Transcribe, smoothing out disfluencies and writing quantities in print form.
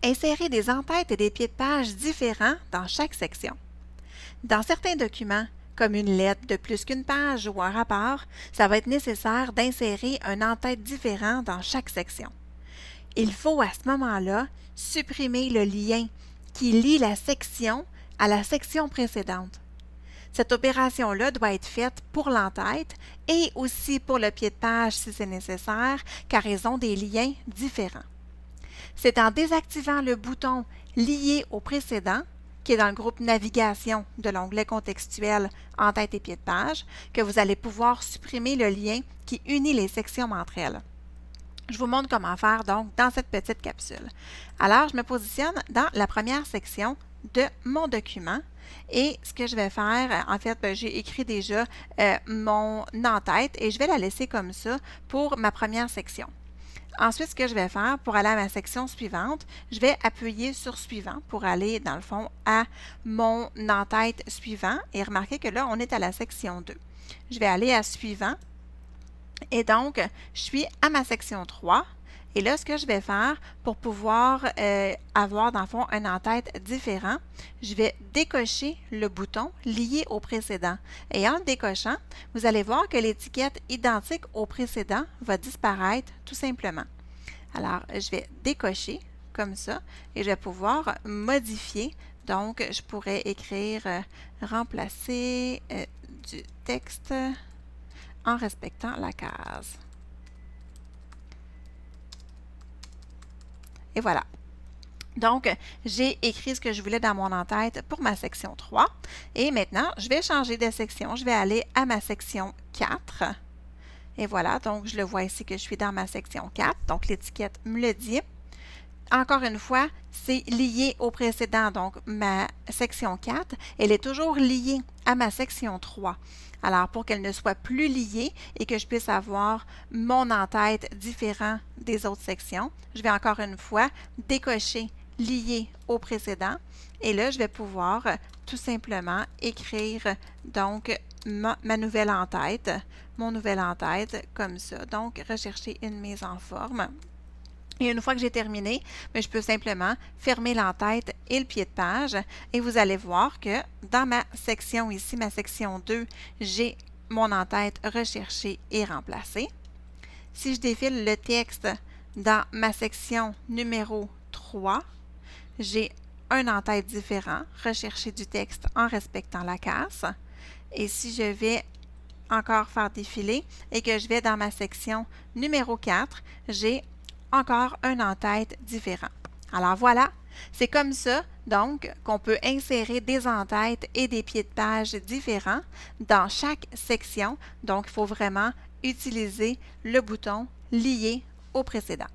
Insérez des en-têtes et des pieds de page différents dans chaque section. Dans certains documents, comme une lettre de plus qu'une page ou un rapport, ça va être nécessaire d'insérer un en-tête différent dans chaque section. Il faut à ce moment-là supprimer le lien qui lie la section à la section précédente. Cette opération-là doit être faite pour l'en-tête et aussi pour le pied de page si c'est nécessaire, car ils ont des liens différents. C'est en désactivant le bouton « Lié au précédent » qui est dans le groupe Navigation de l'onglet contextuel En-tête et pied de page que vous allez pouvoir supprimer le lien qui unit les sections entre elles. Je vous montre comment faire donc dans cette petite capsule. Alors, je me positionne dans la première section de mon document et ce que je vais faire, en fait, j'ai écrit déjà mon en-tête et je vais la laisser comme ça pour ma première section. Ensuite, ce que je vais faire pour aller à ma section suivante, je vais appuyer sur Suivant pour aller, dans le fond, à mon en-tête suivant. Et remarquez que là, on est à la section 2. Je vais aller à Suivant. Et donc, je suis à ma section 3. Et là, ce que je vais faire pour pouvoir avoir, dans le fond, un en-tête différent, je vais décocher le bouton lié au précédent. Et en le décochant, vous allez voir que l'étiquette identique au précédent va disparaître tout simplement. Alors, je vais décocher comme ça et je vais pouvoir modifier. Donc, je pourrais écrire remplacer du texte en respectant la case. Et voilà. Donc, j'ai écrit ce que je voulais dans mon en-tête pour ma section 3. Et maintenant, je vais changer de section. Je vais aller à ma section 4. Et voilà, donc je le vois ici que je suis dans ma section 4. Donc, l'étiquette me le dit. Encore une fois, c'est lié au précédent. Donc, ma section 4, elle est toujours liée à ma section 3. Alors, pour qu'elle ne soit plus liée et que je puisse avoir mon en-tête différent des autres sections, je vais encore une fois décocher lié au précédent. Et là, je vais pouvoir tout simplement écrire donc ma nouvelle en-tête, mon nouvel en-tête comme ça. Donc, rechercher une mise en forme. Et une fois que j'ai terminé, je peux simplement fermer l'en-tête et le pied de page et vous allez voir que dans ma section ici, ma section 2, j'ai mon en-tête recherché et remplacé. Si je défile le texte dans ma section numéro 3, j'ai un en-tête différent, rechercher du texte en respectant la case. Et si je vais encore faire défiler et que je vais dans ma section numéro 4, j'ai encore un en-tête différent. Alors voilà, c'est comme ça donc qu'on peut insérer des en-têtes et des pieds de page différents dans chaque section. Donc, il faut vraiment utiliser le bouton lié au précédent.